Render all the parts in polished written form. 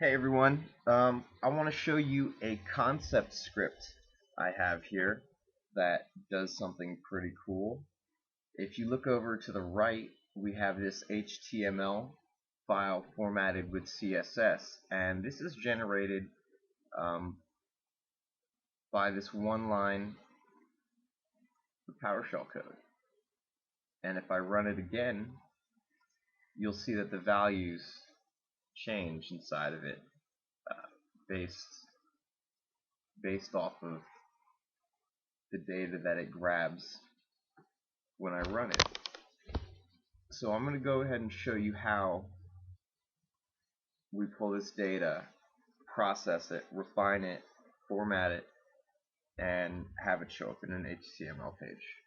Hey everyone, I want to show you a concept script I have here that does something pretty cool. If you look over to the right, we have this HTML file formatted with CSS, and this is generated by this one line of PowerShell code. And if I run it again, you'll see that the values change inside of it based off of the data that it grabs when I run it. So I'm going to go ahead and show you how we pull this data, process it, refine it, format it, and have it show up in an HTML page.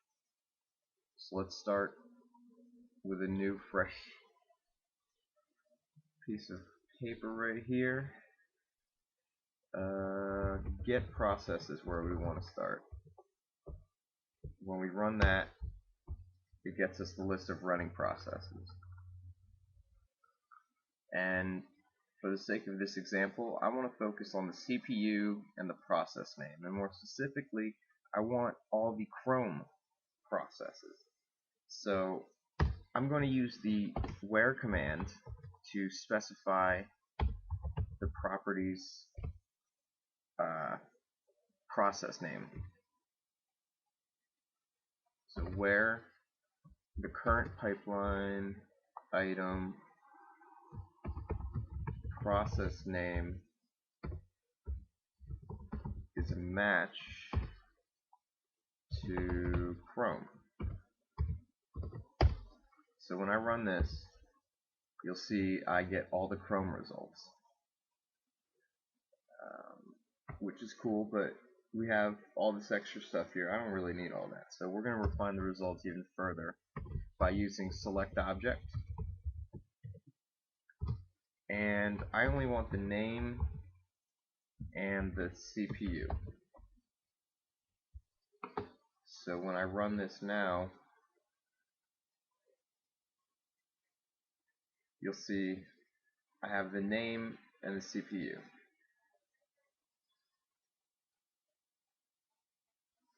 So let's start with a new fresh piece of paper right here. Get process is where we want to start. When we run that, it gets us the list of running processes. And for the sake of this example, I want to focus on the CPU and the process name, and more specifically, I want all the Chrome processes. So I'm going to use the where command to specify the properties process name. So where the current pipeline item process name is a match to Chrome. So when I run this, you'll see I get all the Chrome results, which is cool, but we have all this extra stuff here. I don't really need all that. So we're going to refine the results even further by using select object. And I only want the name and the CPU. So when I run this now, you'll see I have the name and the CPU.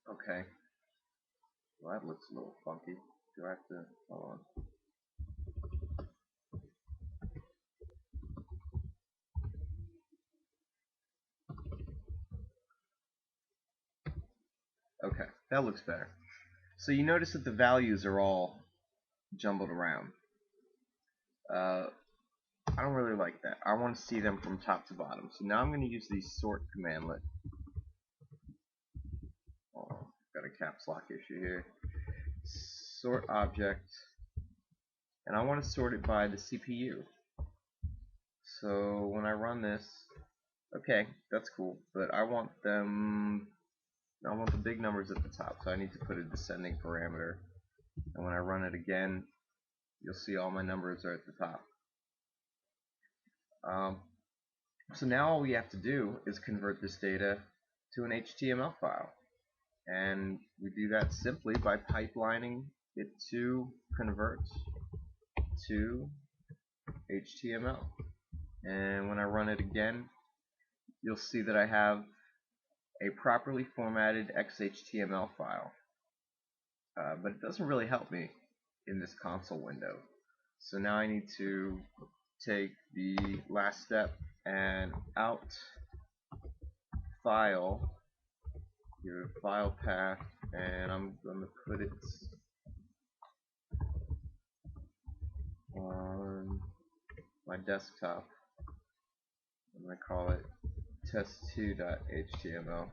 Okay. Well, that looks a little funky. Do I have to, hold on. Okay, that looks better. So you notice that the values are all jumbled around. I don't really like that. I want to see them from top to bottom. So now I'm going to use the sort commandlet. Oh, got a caps lock issue here. Sort object, and I want to sort it by the CPU. So when I run this, okay, that's cool, but I want the big numbers at the top, so I need to put a descending parameter. And when I run it again, you'll see all my numbers are at the top. So now all we have to do is convert this data to an HTML file. And we do that simply by pipelining it to convert to HTML. And when I run it again, you'll see that I have a properly formatted XHTML file. But it doesn't really help me in this console window. So now I need to take the last step and out file, give it a file path, and I'm going to put it on my desktop. I'm going to call it test2.html,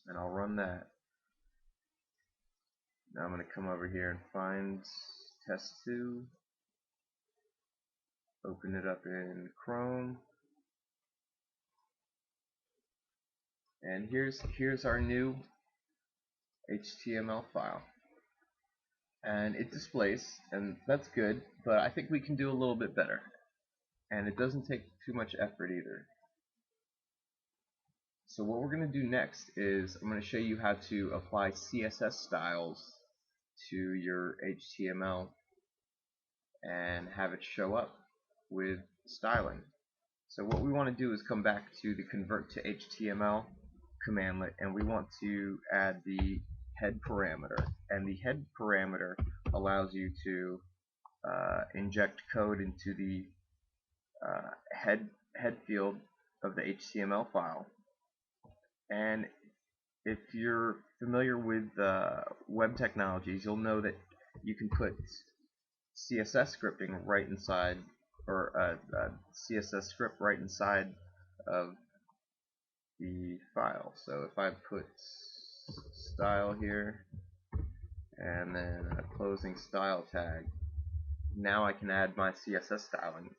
and I'll run that. Now I'm going to come over here and find test2, open it up in Chrome, and here's our new HTML file. And it displays, and that's good, but I think we can do a little bit better. And it doesn't take too much effort either. So what we're going to do next is I'm going to show you how to apply CSS styles to your HTML and have it show up with styling. So what we want to do is come back to the ConvertTo-HTML commandlet, and we want to add the head parameter. And the head parameter allows you to inject code into the head field of the HTML file. And if you're familiar with web technologies, you'll know that you can put CSS scripting right inside, or a CSS script right inside of the file. So if I put style here and then a closing style tag, now I can add my CSS styling.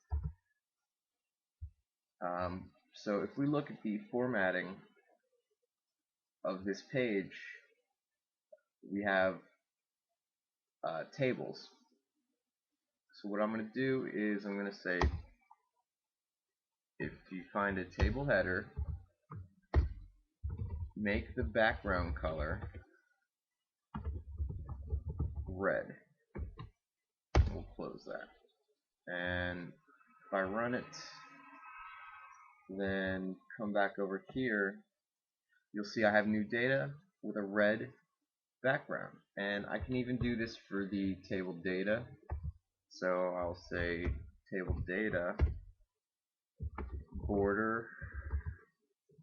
So if we look at the formatting of this page, we have tables. So what I'm going to do is I'm going to say, if you find a table header, make the background color red. We'll close that. And if I run it, then come back over here, you'll see I have new data with a red background. And I can even do this for the table data. So I'll say table data border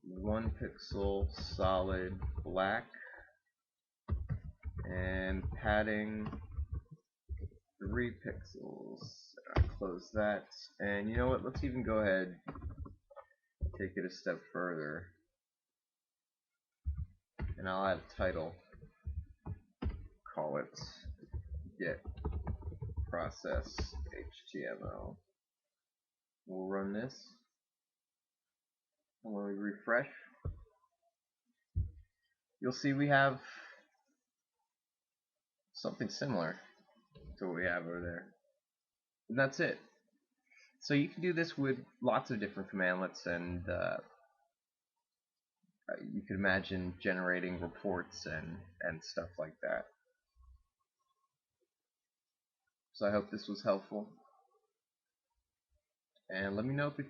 1 pixel solid black and padding 3 pixels. I'll close that. And you know what, let's even go ahead and take it a step further, and I'll add a title. Call it get process HTML. We'll run this, and when we refresh, you'll see we have something similar to what we have over there. And that's it. So you can do this with lots of different commandlets, and you can imagine generating reports and stuff like that. So I hope this was helpful, and let me know if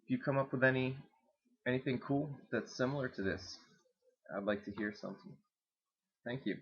you come up with anything cool that's similar to this. I'd like to hear something. Thank you.